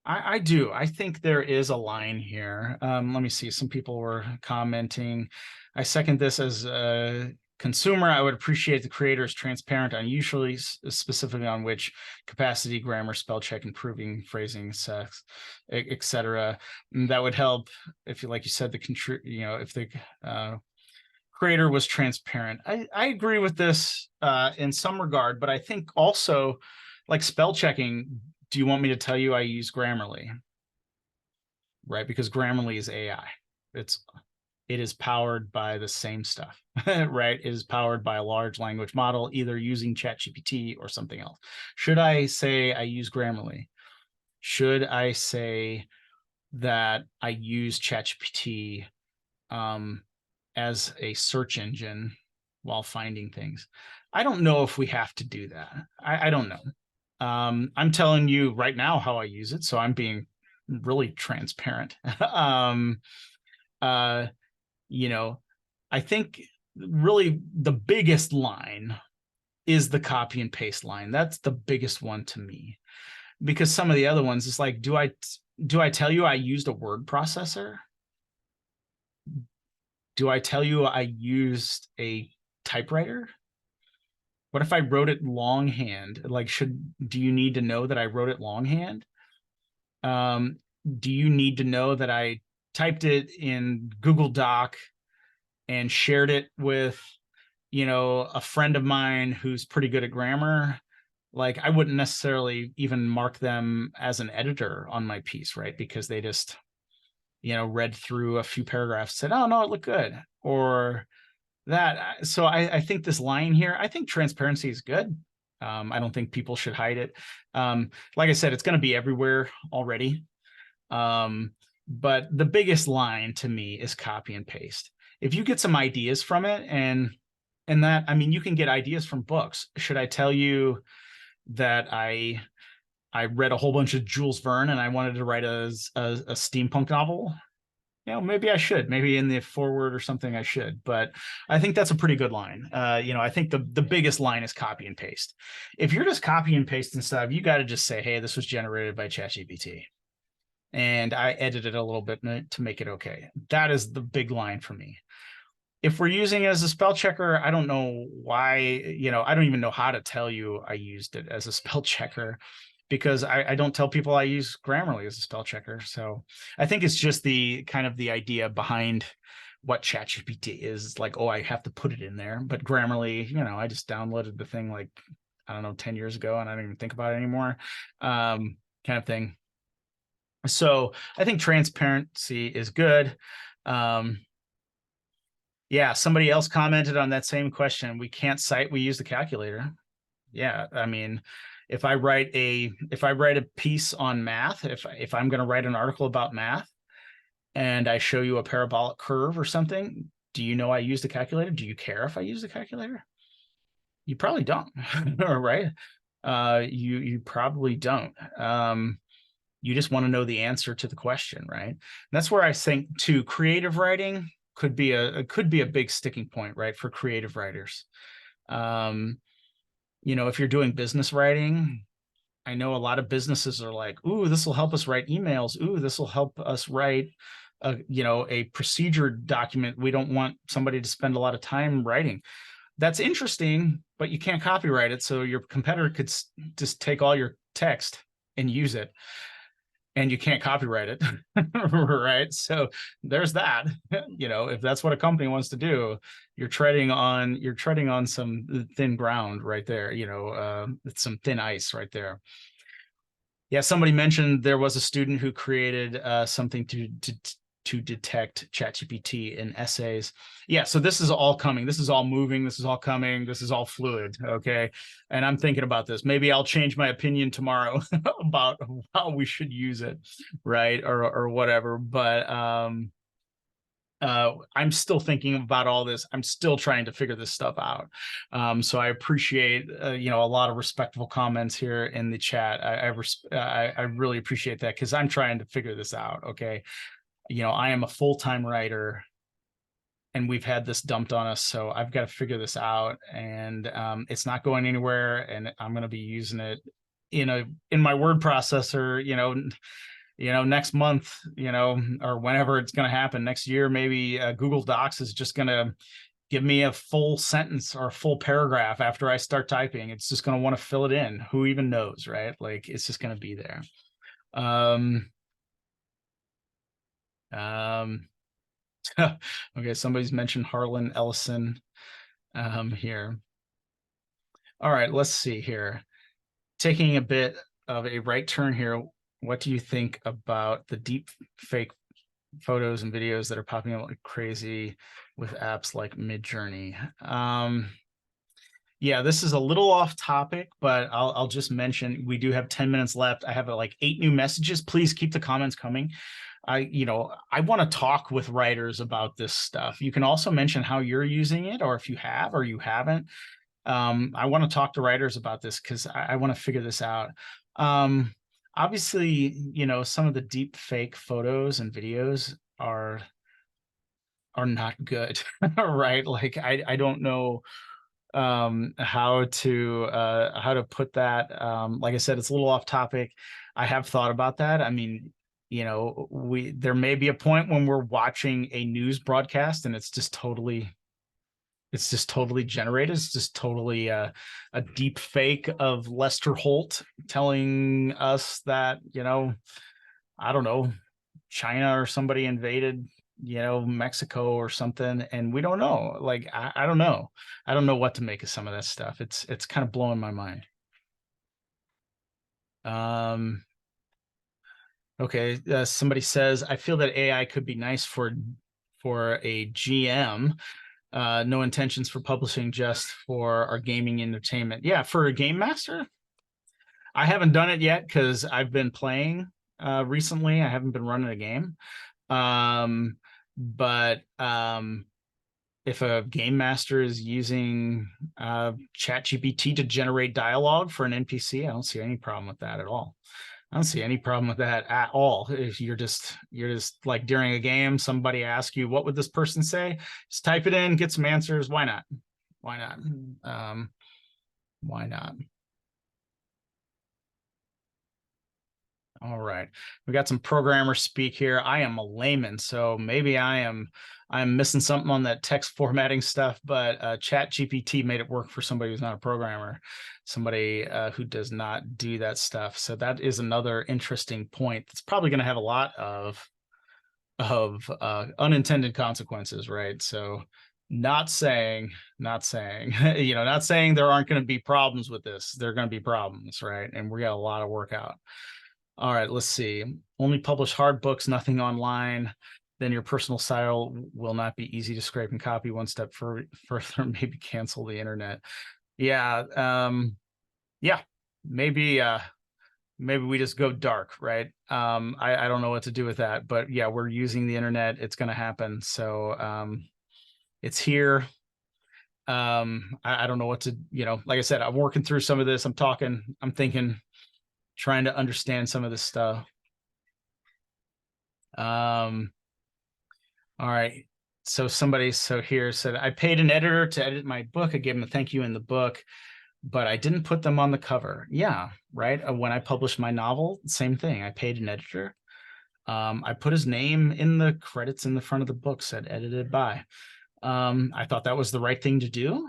I do. I think there is a line here. Let me see. Some people were commenting. I second this as a consumer. I would appreciate the creators transparent on usually specifically on which capacity, grammar, spell check, improving phrasing, sex, etc. That would help if you, like you said, if the creator was transparent. I agree with this in some regard, but I think also like spell checking, do you want me to tell you I use Grammarly? Right, because Grammarly is AI. It is powered by the same stuff, right? It is powered by a large language model, either using ChatGPT or something else. Should I say I use Grammarly? Should I say that I use ChatGPT as a search engine while finding things? I don't know if we have to do that. I don't know. I'm telling you right now how I use it, so I'm being really transparent. You know, I think really the biggest line is the copy and paste line. That's the biggest one to me, because some of the other ones is like, do I tell you I used a word processor? Do I tell you I used a typewriter? What if I wrote it longhand? Like, do you need to know that I wrote it longhand? Do you need to know that I typed it in Google Doc and shared it with, a friend of mine who's pretty good at grammar? Like, I wouldn't necessarily even mark them as an editor on my piece, right? Because they just, read through a few paragraphs, said, oh, no, it looked good. Or that. So I think this line here, I think transparency is good. I don't think people should hide it. Like I said, it's going to be everywhere already. But the biggest line to me is copy and paste. If you get some ideas from it, and that, I mean, you can get ideas from books. Should I tell you that I read a whole bunch of Jules Verne and I wanted to write a steampunk novel? Maybe I should. Maybe in the forward or something I should. But I think that's a pretty good line. I think the biggest line is copy and paste. If you're just copy and pasting stuff, you got to just say, hey, this was generated by ChatGPT, and I edited a little bit to make it okay. That is the big line for me. If we're using it as a spell checker, I don't know why, I don't even know how to tell you I used it as a spell checker, because I don't tell people I use Grammarly as a spell checker. So I think it's just the kind of the idea behind what ChatGPT is. Like, oh, I have to put it in there. But Grammarly, I just downloaded the thing like, I don't know, 10 years ago, and I don't even think about it anymore, kind of thing. So I think transparency is good. Yeah, somebody else commented on that same question. We can't cite, we use the calculator. Yeah, I mean, if I write a piece on math, if I'm going to write an article about math and I show you a parabolic curve or something, do you know I use the calculator? Do you care if I use the calculator? You probably don't, right? You probably don't. You just want to know the answer to the question, right? And that's where I think too, creative writing could be a big sticking point, right, for creative writers. If you're doing business writing, I know a lot of businesses are like, ooh, this will help us write emails. Ooh, this will help us write a procedure document. We don't want somebody to spend a lot of time writing. That's interesting, but you can't copyright it. So your competitor could just take all your text and use it, and you can't copyright it. Right? So there's that. If that's what a company wants to do, you're treading on some thin ground right there. It's some thin ice right there. Yeah, somebody mentioned there was a student who created something to detect ChatGPT in essays. Yeah, so this is all coming. This is all moving. This is all coming. This is all fluid. Okay, and I'm thinking about this. Maybe I'll change my opinion tomorrow about how we should use it, right, or whatever. But I'm still thinking about all this. I'm still trying to figure this stuff out. So I appreciate, a lot of respectful comments here in the chat. I really appreciate that, because I'm trying to figure this out. Okay. I am a full-time writer. and we've had this dumped on us, so I've got to figure this out, and it's not going anywhere, and I'm going to be using it in my word processor, next month, or whenever it's going to happen next year. Maybe Google Docs is just going to give me a full sentence or a full paragraph after I start typing. It's just going to want to fill it in. Who even knows, right? Like, it's just going to be there. Okay, somebody's mentioned Harlan Ellison here. All right, let's see here. Taking a bit of a right turn here, what do you think about the deep fake photos and videos that are popping up like crazy with apps like Midjourney? Yeah, this is a little off topic, but I'll just mention we do have 10 minutes left. I have like 8 new messages. Please keep the comments coming. I want to talk with writers about this stuff. You can also mention how you're using it, or if you have or you haven't. I want to talk to writers about this because I want to figure this out. Obviously, some of the deep fake photos and videos are not good, right? Like, I don't know how to put that. Like I said, it's a little off topic. I have thought about that. I mean, there may be a point when we're watching a news broadcast and it's just totally generated. It's just totally a deep fake of Lester Holt telling us that, I don't know, China or somebody invaded, Mexico or something, and we don't know. Like, I don't know. I don't know what to make of some of that stuff. It's kind of blowing my mind. Okay, somebody says, I feel that AI could be nice for a GM. No intentions for publishing, just for our gaming entertainment. Yeah, for a game master, I haven't done it yet because I've been playing recently. I haven't been running a game. But if a game master is using ChatGPT to generate dialogue for an NPC, I don't see any problem with that at all. I don't see any problem with that at all. If you're just like during a game, somebody asks you, what would this person say? Just type it in, get some answers. Why not? Why not? Why not? All right, we got some programmer speak here. I am a layman, so maybe I'm missing something on that text formatting stuff, but ChatGPT made it work for somebody who's not a programmer, somebody who does not do that stuff. So that is another interesting point. It's probably going to have a lot of unintended consequences, right? So not saying not saying there aren't going to be problems with this. There are going to be problems, right? And we got a lot of work out. All right, let's see. Only publish hard books, nothing online. Then your personal style will not be easy to scrape and copy. One step further, maybe cancel the internet. Yeah, yeah, maybe we just go dark, right? I don't know what to do with that, but yeah, we're using the internet. It's going to happen. So it's here. I don't know what to, like I said, I'm working through some of this. I'm thinking, trying to understand some of this stuff. All right. So somebody here said, I paid an editor to edit my book. I gave him a thank you in the book, but I didn't put them on the cover. Yeah, right. When I published my novel, same thing. I paid an editor. I put his name in the credits in the front of the book, said edited by. I thought that was the right thing to do.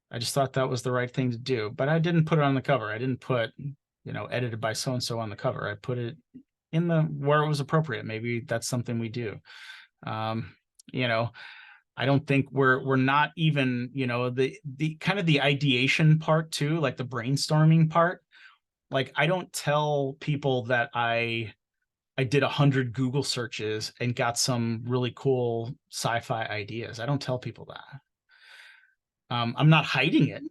I just thought that was the right thing to do, but I didn't put it on the cover. I didn't put, edited by so-and-so on the cover. I put it in where it was appropriate. Maybe that's something we do. I don't think we're not even, the kind of the ideation part too, like the brainstorming part. Like, I don't tell people that I did 100 Google searches and got some really cool sci-fi ideas. I don't tell people that. I'm not hiding it.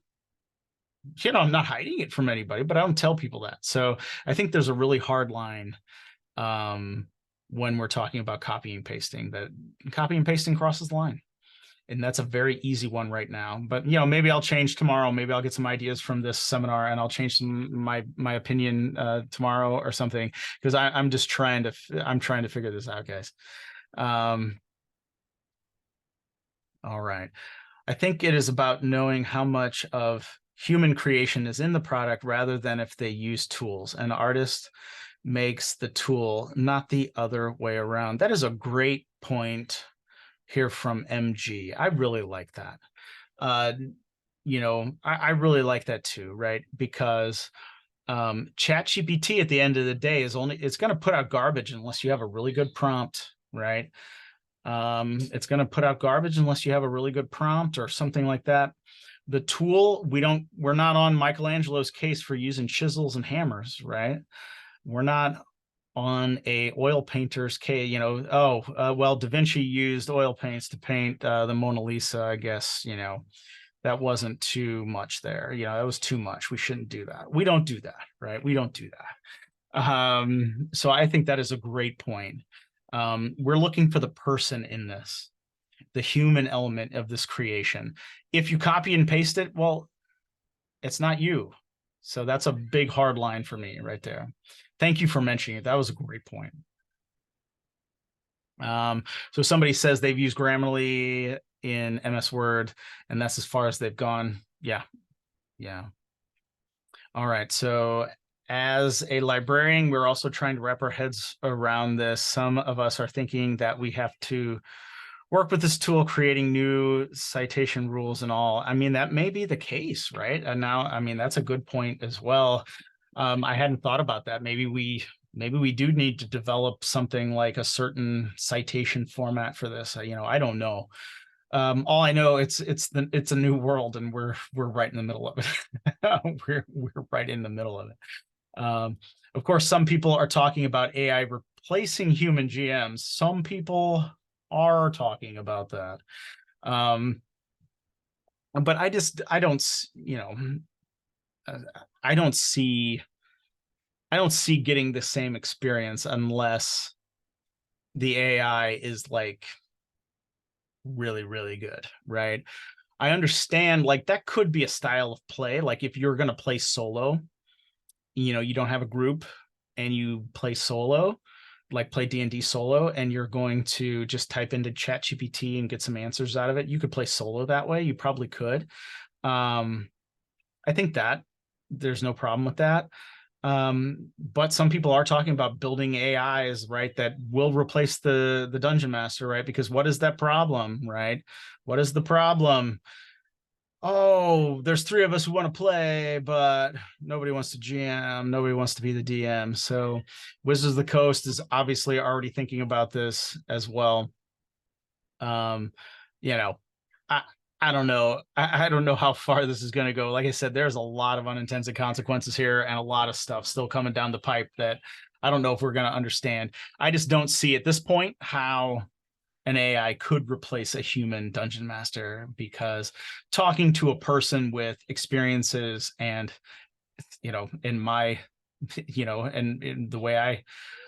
I'm not hiding it from anybody, but I don't tell people that. So I think there's a really hard line when we're talking about copy and pasting, that copy and pasting crosses the line. And that's a very easy one right now. But, maybe I'll change tomorrow. Maybe I'll get some ideas from this seminar and I'll change my opinion tomorrow or something, because I'm trying to figure this out, guys. All right. I think it is about knowing how much of human creation is in the product rather than if they use tools. An artist makes the tool, not the other way around. That is a great point here from MG. I really like that. Uh, I really like that too, right? Because ChatGPT at the end of the day it's going to put out garbage unless you have a really good prompt, right? It's going to put out garbage unless you have a really good prompt or something like that. The tool, we're not on Michelangelo's case for using chisels and hammers, right? We're not on a oil painter's case, well, Da Vinci used oil paints to paint the Mona Lisa, I guess, that wasn't too much there. That was too much. We shouldn't do that. We don't do that, right? We don't do that. So I think that is a great point. We're looking for the person in this, the human element of this creation. If you copy and paste it, well, it's not you. So that's a big hard line for me right there. Thank you for mentioning it. That was a great point. So somebody says they've used Grammarly in MS Word, and that's as far as they've gone. Yeah. All right. So as a librarian, we're also trying to wrap our heads around this. Some of us are thinking that we have to work with this tool, creating new citation rules and all. I mean, that may be the case, right? And now, I mean, that's a good point as well. I hadn't thought about that. Maybe we do need to develop something like a certain citation format for this. I don't know. All I know, it's a new world, and we're right in the middle of it. we're right in the middle of it. Of course, some people are talking about AI replacing human GMs. Some people are talking about that. But I don't see getting the same experience unless the AI is like really, really good, right? I understand like that could be a style of play. Like if you're going to play solo, you don't have a group and you play solo, like play D&D solo, and you're going to just type into ChatGPT and get some answers out of it. You could play solo that way. You probably could. I think that there's no problem with that. But some people are talking about building AIs, right, that will replace the dungeon master, right? Because what is that problem, right? What is the problem? Oh, there's 3 of us who want to play, but nobody wants to GM, nobody wants to be the DM. So Wizards of the Coast is obviously already thinking about this as well. I don't know. I don't know how far this is going to go. Like I said, there's a lot of unintended consequences here and a lot of stuff still coming down the pipe that I don't know if we're going to understand. I just don't see at this point how an AI could replace a human dungeon master, because talking to a person with experiences and, in my, and in the way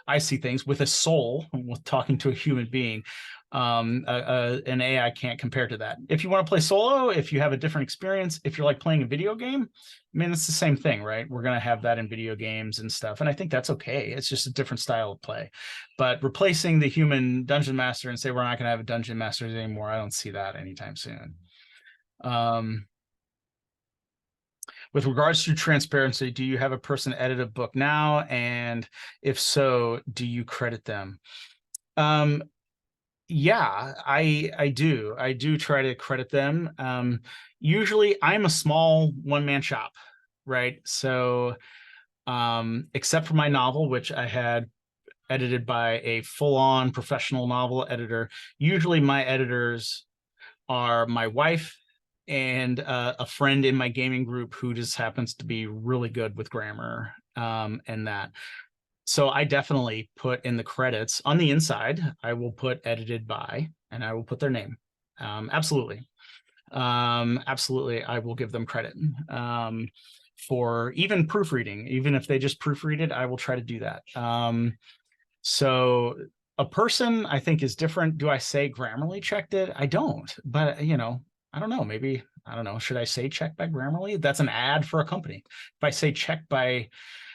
I see things, with a soul, with talking to a human being, an AI can't compare to that. If you want to play solo, if you have a different experience, if you're like playing a video game, I mean, it's the same thing, right? We're going to have that in video games and stuff. And I think that's okay. It's just a different style of play. But replacing the human dungeon master and say we're not going to have a dungeon master anymore, I don't see that anytime soon. With regards to transparency, do you have a person edit a book now? And if so, do you credit them? Yeah, I do. I do try to credit them. Usually I'm a small one-man shop, right? So except for my novel, which I had edited by a full-on professional novel editor, usually my editors are my wife and a friend in my gaming group who just happens to be really good with grammar and that. So I definitely put in the credits on the inside. I will put edited by, and I will put their name. Absolutely. Absolutely. I will give them credit for even proofreading. Even if they just proofread it, I will try to do that. So a person I think is different. Do I say Grammarly checked it? I don't, but I don't know. Maybe, I don't know. Should I say checked by Grammarly? That's an ad for a company. If I say checked by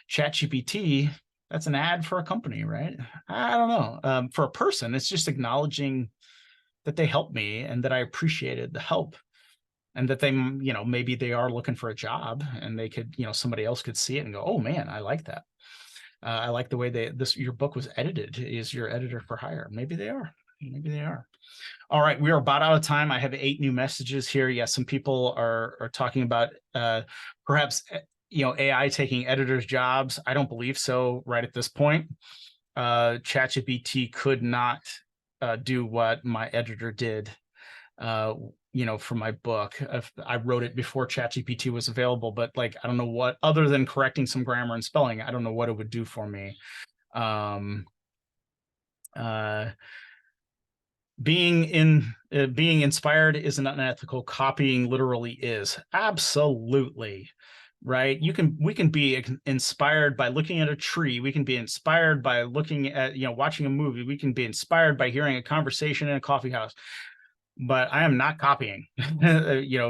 ChatGPT, that's an ad for a company, right? I don't know. For a person, it's just acknowledging that they helped me and that I appreciated the help, and that they, maybe they are looking for a job and they could, somebody else could see it and go, oh man, I like that. I like the way your book was edited. Is your editor for hire? Maybe they are. Maybe they are. All right, we are about out of time. I have 8 new messages here. Yes, some people are talking about perhaps AI taking editors' jobs. I don't believe so right at this point. ChatGPT could not do what my editor did. For my book. I wrote it before ChatGPT was available, but like, I don't know what, other than correcting some grammar and spelling, I don't know what it would do for me. Being inspired isn't unethical. Copying literally is. Absolutely. Right. We can be inspired by looking at a tree. We can be inspired by looking at, watching a movie. We can be inspired by hearing a conversation in a coffee house. But I am not copying,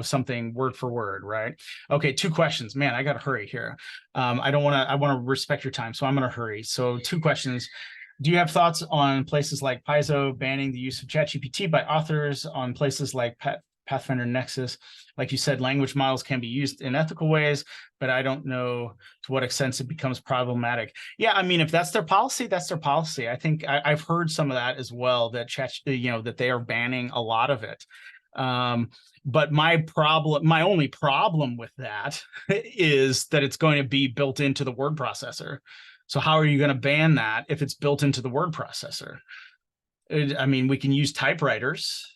something word for word, right? Okay, 2 questions. Man, I got to hurry here. I want to respect your time, so I'm going to hurry. So 2 questions. Do you have thoughts on places like Paizo banning the use of ChatGPT by authors, on places like Pathfinder Nexus? Like you said, language models can be used in ethical ways, but I don't know to what extent it becomes problematic. Yeah, I mean, if that's their policy, that's their policy. I think I've heard some of that as well, that that they are banning a lot of it. But my only problem with that is that it's going to be built into the word processor. So how are you going to ban that if it's built into the word processor? I mean, we can use typewriters.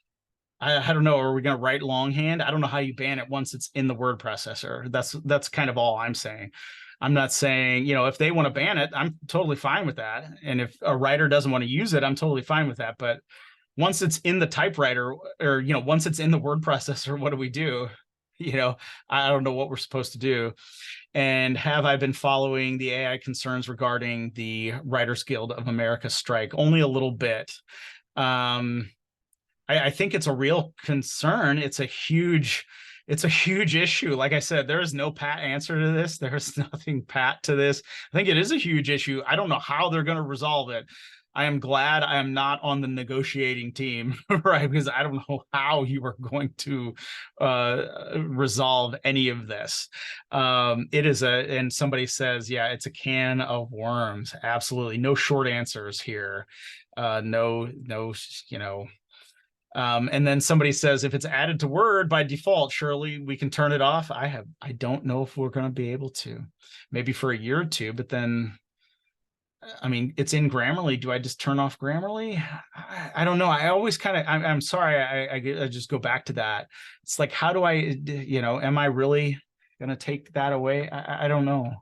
I don't know. Are we going to write longhand? I don't know how you ban it once it's in the word processor. That's kind of all I'm saying. I'm not saying, if they want to ban it, I'm totally fine with that. And if a writer doesn't want to use it, I'm totally fine with that. But once it's in the typewriter, or, once it's in the word processor, what do we do? I don't know what we're supposed to do. And have I been following the AI concerns regarding the Writers Guild of America strike? Only a little bit. I think it's a real concern. It's a huge issue. Like I said, there is no pat answer to this. There's nothing pat to this. I think it is a huge issue. I don't know how they're going to resolve it. I am glad I am not on the negotiating team, right? Because I don't know how you are going to resolve any of this. It is and somebody says, yeah, it's a can of worms. Absolutely. No short answers here. No, and then somebody says, if it's added to Word by default, surely we can turn it off. I don't know if we're going to be able to, maybe for a year or two, but then, I mean, it's in Grammarly. Do I just turn off Grammarly? I don't know. I always kind of, I'm sorry. I just go back to that. It's like, how do I, am I really going to take that away? I don't know.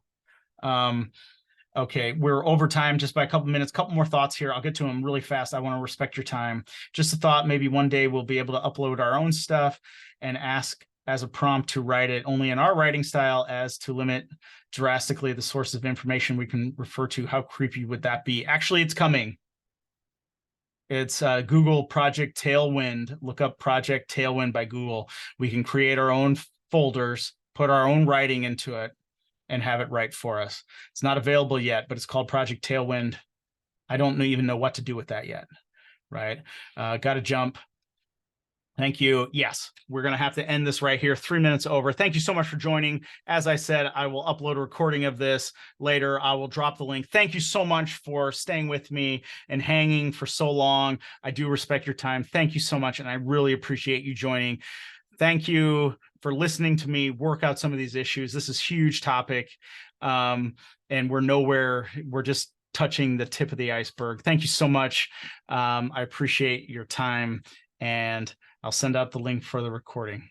Okay, we're over time just by a couple minutes. Couple more thoughts here. I'll get to them really fast. I want to respect your time. Just a thought, maybe one day we'll be able to upload our own stuff and ask as a prompt to write it only in our writing style, as to limit drastically the source of information we can refer to. How creepy would that be? Actually, it's coming. It's Google Project Tailwind. Look up Project Tailwind by Google. We can create our own folders, put our own writing into it, and have it write for us. It's not available yet, but it's called Project Tailwind. I don't even know what to do with that yet, right? Got to jump. Thank you. Yes, we're going to have to end this right here. 3 minutes over. Thank you so much for joining. As I said, I will upload a recording of this later. I will drop the link. Thank you so much for staying with me and hanging for so long. I do respect your time. Thank you so much, and I really appreciate you joining. Thank you for listening to me work out some of these issues. This is a huge topic, and we're just touching the tip of the iceberg. Thank you so much. I appreciate your time, and I'll send out the link for the recording.